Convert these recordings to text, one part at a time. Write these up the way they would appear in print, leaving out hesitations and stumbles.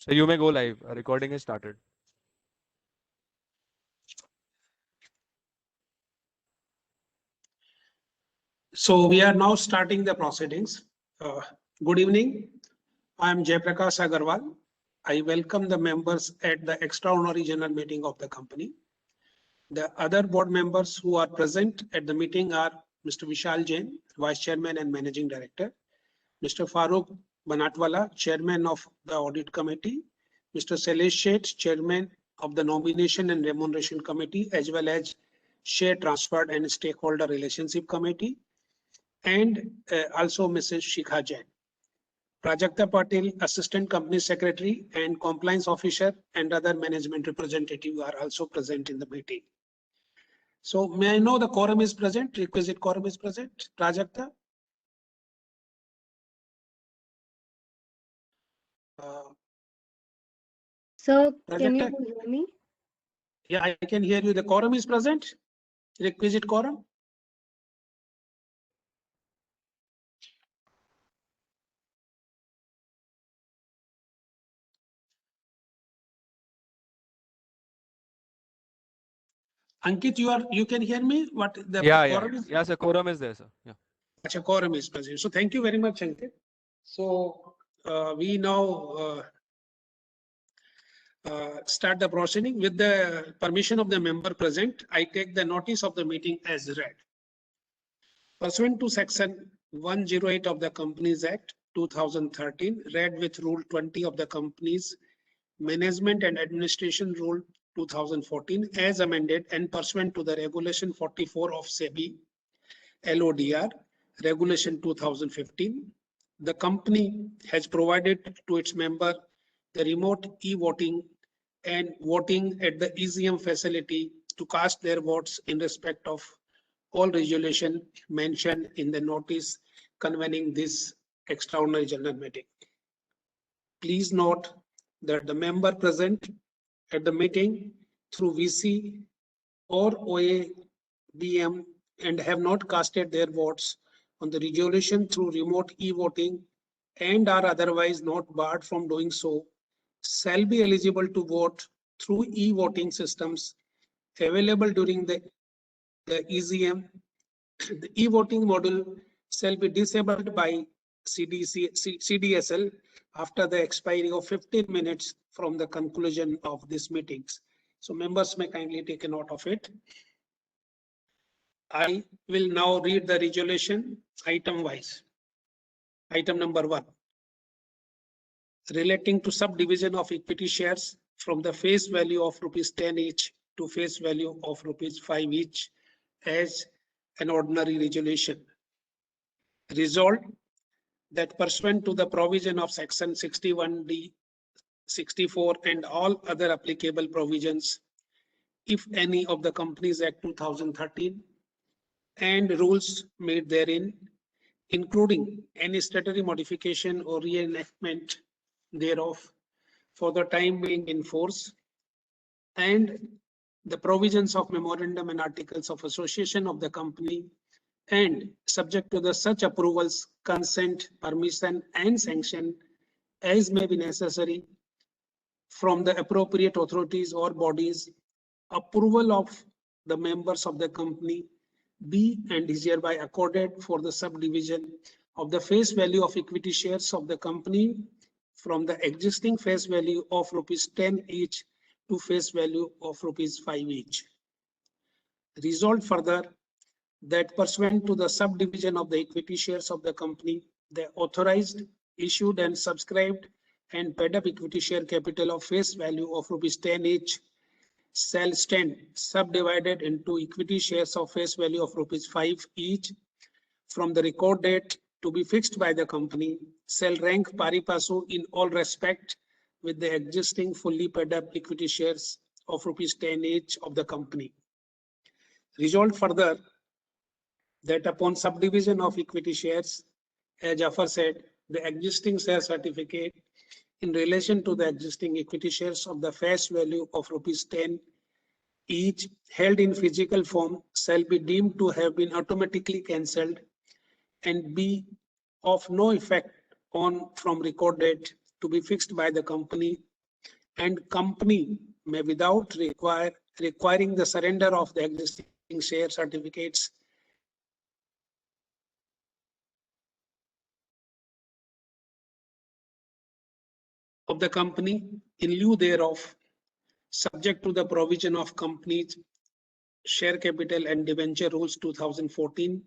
So you may go live. Recording is started. So we are now starting the proceedings. Good evening. I am Jaiprakash Agarwal. I welcome the members at the extraordinary general meeting of the company. The other board members who are present at the meeting are Mr. Vishal Jain, Vice Chairman and Managing Director, Mr. Farooq Banatwala, Chairman of the Audit Committee, Mr. Shailesh Sheth, Chairman of the Nomination and Remuneration Committee, as well as Share Transfer and Stakeholder Relationship Committee, and also Mrs. Shikha Jain. Prajakta Patil, Assistant Company Secretary and Compliance Officer, and other management representatives are also present in the meeting. So may I know the quorum is present, requisite quorum is present, Prajakta? Sir, can Prajakta? you hear me? Yeah, I can hear you. The quorum is present, requisite quorum? Ankit, you can hear me? What the quorum is? Yeah, sir. Quorum is there, sir. Yeah. Achha, quorum is present. So thank you very much, Ankit. So we now start the proceeding. With the permission of the member present, I take the notice of the meeting as read. Pursuant to section 108 of the Companies Act 2013, read with Rule 20 of the Companies Management and Administration Rule 2014 as amended and pursuant to the Regulation 44 of SEBI LODR Regulation 2015, the company has provided to its member the remote e-voting and voting at the ECM facility to cast their votes in respect of all resolution mentioned in the notice convening this extraordinary general meeting. Please note that the member present at the meeting through VC or OABM and have not casted their votes on the resolution through remote e-voting and are otherwise not barred from doing so shall be eligible to vote through e-voting systems available during the ECM. The e-voting module shall be disabled by CDSL after the expiry of 15 minutes from the conclusion of these meetings. So members may kindly take a note of it. I will now read the resolution item wise. Item number 1, relating to subdivision of equity shares from the face value of ₹10 each to face value of ₹5 each as an ordinary resolution. Resolved that pursuant to the provision of section 61D, 64 and all other applicable provisions, if any of the Companies Act 2013 and rules made therein, including any statutory modification or reenactment thereof for the time being in force, and the provisions of memorandum and articles of association of the company, and subject to the such approvals, consent, permission and sanction as may be necessary from the appropriate authorities or bodies, approval of the members of the company be and is hereby accorded for the subdivision of the face value of equity shares of the company from the existing face value of ₹10 each to face value of ₹5 each. Resolved further that pursuant to the subdivision of the equity shares of the company, the authorized, issued and subscribed and paid up equity share capital of face value of ₹10 each shall stand subdivided into equity shares of face value of ₹5 each from the record date to be fixed by the company, shall rank pari passu in all respect with the existing fully paid up equity shares of ₹10 each of the company. Resolved further that upon subdivision of equity shares, as aforesaid, the existing share certificate in relation to the existing equity shares of the face value of ₹10 each held in physical form shall be deemed to have been automatically cancelled and be of no effect on from record date to be fixed by the company and company may without requiring the surrender of the existing share certificates of the company in lieu thereof, subject to the provision of company's share capital and debenture rules 2014,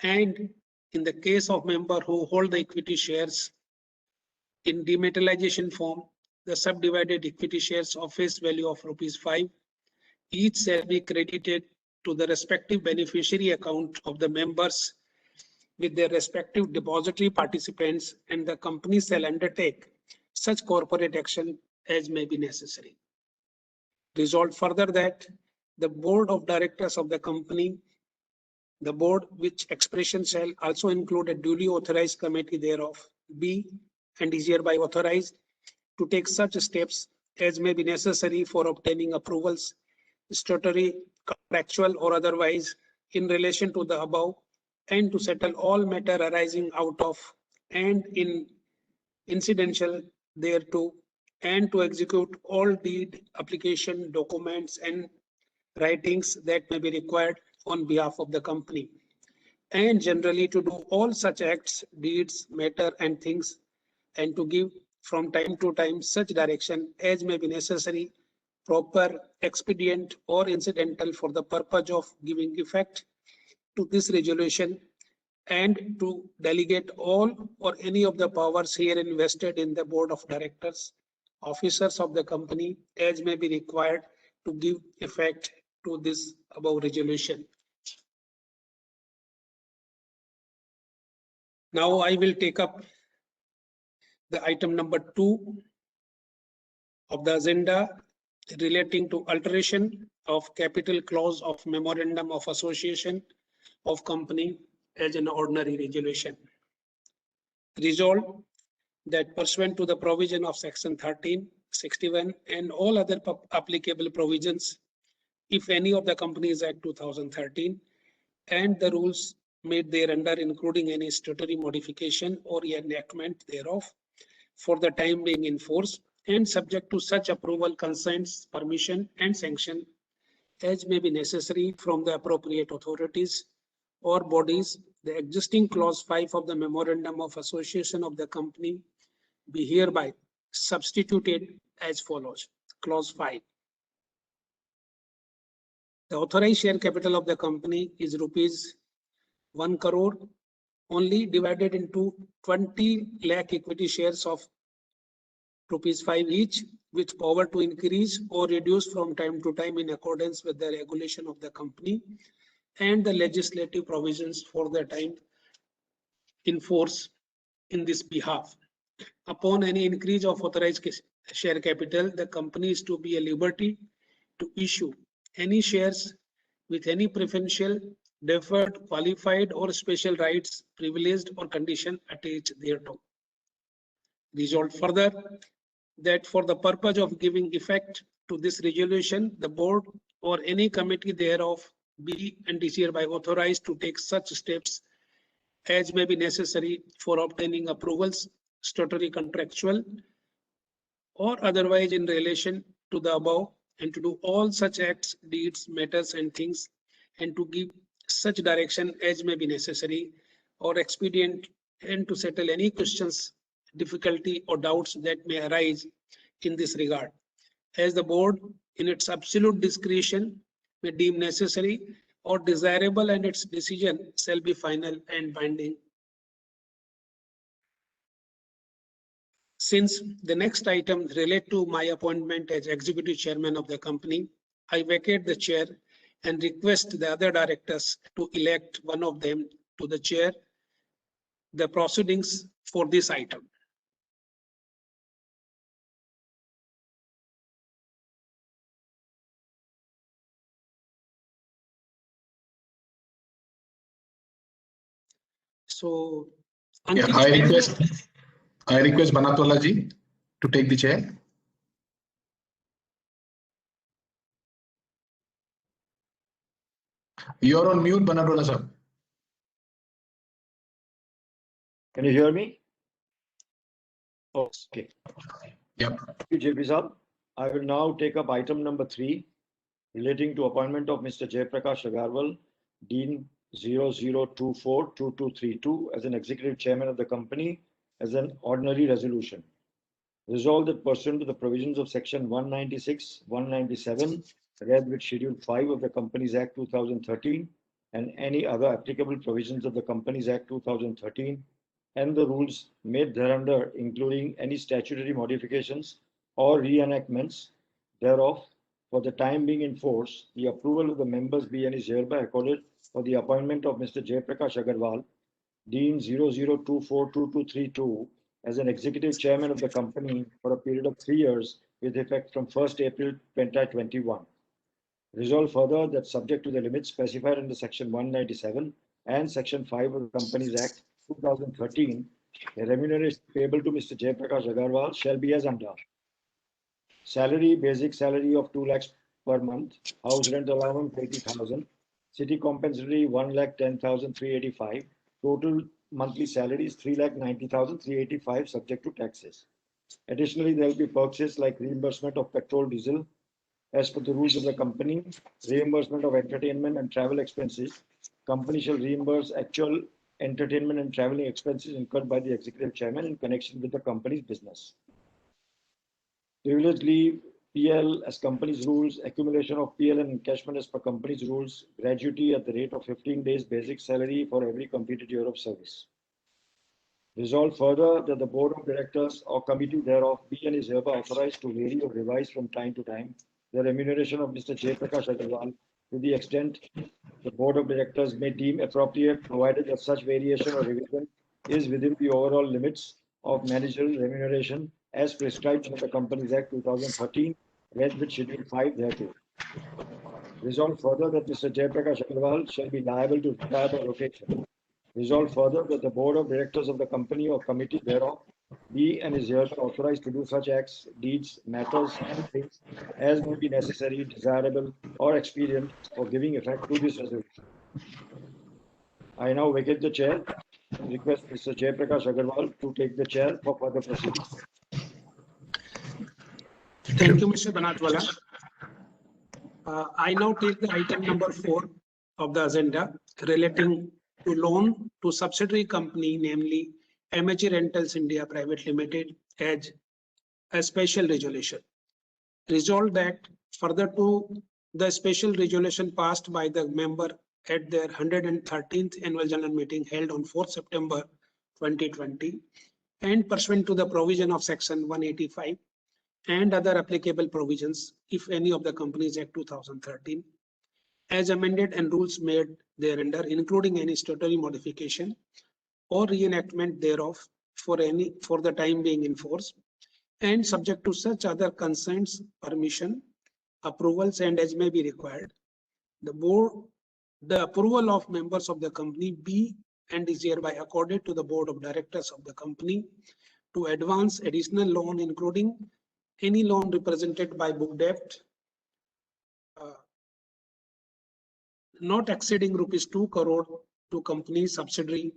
and in the case of member who hold the equity shares in dematerialization form, the subdivided equity shares of face value of ₹5, each shall be credited to the respective beneficiary account of the members with their respective depository participants, and the company shall undertake such corporate action as may be necessary. Resolved further that the board of directors of the company, the board which expression shall also include a duly authorized committee thereof, be and is hereby authorized to take such steps as may be necessary for obtaining approvals, statutory, contractual or otherwise, in relation to the above, and to settle all matter arising out of and in incidental thereto, and to execute all deed, application, documents and writings that may be required on behalf of the company, and generally to do all such acts, deeds, matter and things, and to give from time to time such direction as may be necessary, proper, expedient or incidental for the purpose of giving effect to this resolution, and to delegate all or any of the powers herein invested in the board of directors, officers of the company as may be required to give effect to this above resolution. Now I will take up the item number 2 of the agenda relating to alteration of capital clause of memorandum of association of company as an ordinary resolution. Resolved that pursuant to the provision of section 13, 61 and all other applicable provisions, if any of the Companies Act 2013 and the rules made thereunder, including any statutory modification or enactment thereof, for the time being in force and subject to such approval, consents, permission and sanction as may be necessary from the appropriate authorities or bodies, the existing clause 5 of the memorandum of association of the company be hereby substituted as follows. Clause 5. The authorized share capital of the company is ₹1 crore only, divided into 20 lakh equity shares of ₹5 each, with power to increase or reduce from time to time in accordance with the regulation of the company and the legislative provisions for the time in force in this behalf. Upon any increase of authorized share capital, the company is to be at liberty to issue any shares with any preferential, deferred, qualified or special rights, privileged or condition attached thereto. Resolved further that for the purpose of giving effect to this resolution, the board or any committee thereof be and is hereby authorized to take such steps as may be necessary for obtaining approvals, statutory, contractual or otherwise in relation to the above, and to do all such acts, deeds, matters and things, and to give such direction as may be necessary or expedient, and to settle any questions, difficulty or doubts that may arise in this regard, as the board in its absolute discretion may deem necessary or desirable, and its decision shall be final and binding. Since the next item relate to my appointment as executive chairman of the company, I vacate the chair and request the other directors to elect one of them to the chair the proceedings for this item. So, Yeah, I request Banatwala ji to take the chair. You're on mute, Banatwala sir. Can you hear me? Okay. Yep. Thank you, JP Saab. I will now take up item number 3 relating to appointment of Mr. Jaiprakash Agarwal, Dean 00242232 as an executive chairman of the company as an ordinary resolution. Resolved that pursuant to the provisions of section 196, 197, read with schedule 5 of the Companies Act 2013 and any other applicable provisions of the Companies Act 2013 and the rules made thereunder, including any statutory modifications or reenactments thereof, for the time being in force, the approval of the members be and is hereby accorded for the appointment of Mr. Jaiprakash Agarwal, Dean 00242232, as an executive chairman of the company for a period of 3 years with effect from 1st April 2021. Resolve further that subject to the limits specified under section 197 and section 5 of the Companies Act 2013, the remuneration payable to Mr. Jaiprakash Agarwal shall be as under. Salary, basic salary of 2 lakhs per month, house rent allowance 80,000, city compensatory 1,10,385, total monthly salary is 3,90,385 subject to taxes. Additionally, there will be purchases like reimbursement of petrol, diesel, as per the rules of the company, reimbursement of entertainment and travel expenses. Company shall reimburse actual entertainment and traveling expenses incurred by the executive chairman in connection with the company's business. Privilege leave, PL as company's rules, accumulation of PL and encashment as per company's rules, gratuity at the rate of 15 days basic salary for every completed year of service. Resolved further that the board of directors or committee thereof be and is hereby authorized to vary or revise from time to time the remuneration of Mr. Jaiprakash Agarwal to the extent the board of directors may deem appropriate, provided that such variation or revision is within the overall limits of managerial remuneration as prescribed under the Companies Act 2013, read with schedule 5 thereto. Resolved further that Mr. Jaiprakash Agarwal shall be liable to retire by rotation. Resolved further that the board of directors of the company or committee thereof be and is hereby authorized to do such acts, deeds, matters, and things as may be necessary, desirable, or expedient for giving effect to this resolution. I now vacate the chair and request Mr. Jaiprakash Agarwal to take the chair for further proceedings. Thank you, Mr. Banatwala. I now take the item number 4 of the agenda relating to loan to subsidiary company, namely MHE Rentals India Private Limited, as a special resolution. Resolved that further to the special resolution passed by the member at their 113th annual general meeting held on 4th September 2020 and pursuant to the provision of section 185 and other applicable provisions, if any, of the Companies Act 2013, as amended and rules made thereunder, including any statutory modification or reenactment thereof for the time being in force, and subject to such other consents, permission, approvals, and as may be required, the approval of members of the company be and is hereby accorded to the board of directors of the company to advance additional loan, including any loan represented by book debt not exceeding rupees 2 crore to company subsidiary,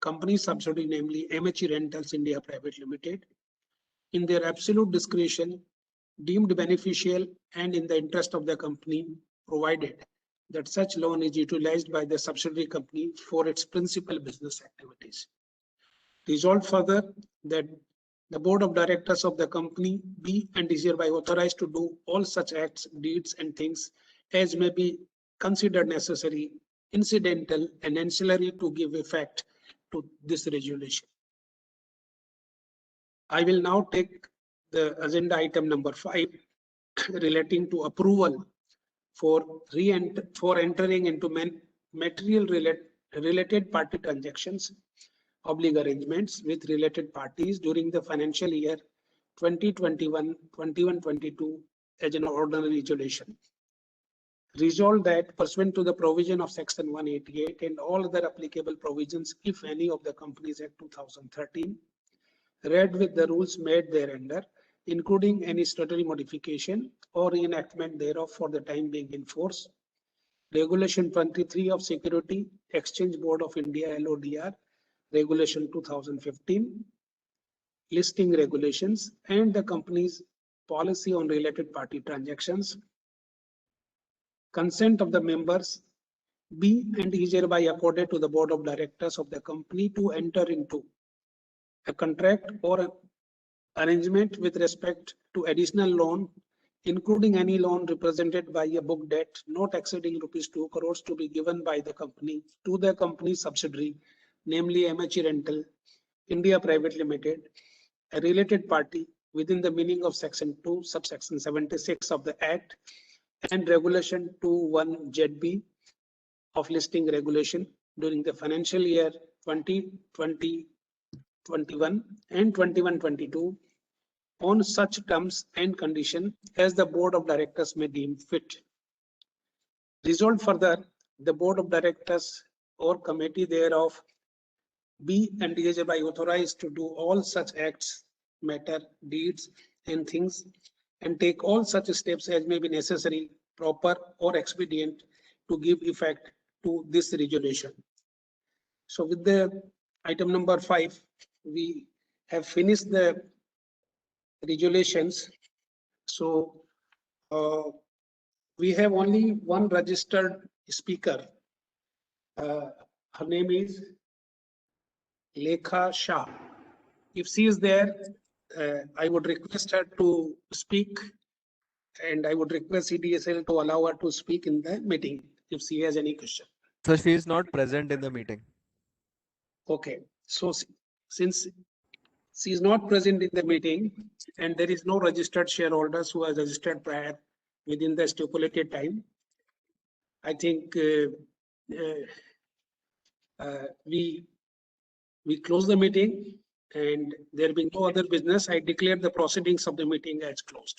namely MHE Rentals India Private Limited, in their absolute discretion, deemed beneficial and in the interest of the company, provided that such loan is utilized by the subsidiary company for its principal business activities. Resolved further that the board of directors of the company be and is hereby authorized to do all such acts, deeds, and things as may be considered necessary, incidental, and ancillary to give effect to this resolution. I will now take the agenda item number 5 relating to approval for entering into material related party transactions, arrangements with related parties during the financial year 2021-22 as an ordinary resolution. Resolved that pursuant to the provision of section 188 and all other applicable provisions, if any, of the Companies Act 2013, read with the rules made thereunder, including any statutory modification or reenactment thereof for the time being in force, Regulation 23 of Security Exchange Board of India LODR, Regulation 2015, listing regulations, and the Companies policy on related party transactions. Consent of the members be and is hereby accorded to the board of directors of the company to enter into a contract or an arrangement with respect to additional loan, including any loan represented by a book debt not exceeding rupees 2 crores to be given by the company to the company's subsidiary, namely MHE Rental India Private Limited, a related party within the meaning of section 2, subsection 76 of the Act and regulation 21 ZB of listing regulation during the financial year 2020-21 and 21-22 on such terms and condition as the board of directors may deem fit. Resolved further, the board of directors or committee thereof be and is hereby authorized to do all such acts, matter, deeds, and things, and take all such steps as may be necessary, proper, or expedient to give effect to this resolution. So with the item number 5, we have finished the resolutions. So we have only one registered speaker. Her name is Lekha Shah. If she is there, I would request her to speak, and I would request CDSL to allow her to speak in the meeting if she has any question. So she is not present in the meeting. Okay, so since she is not present in the meeting and there is no registered shareholders who are registered prior within the stipulated time, I think we close the meeting, and there being no other business, I declare the proceedings of the meeting as closed.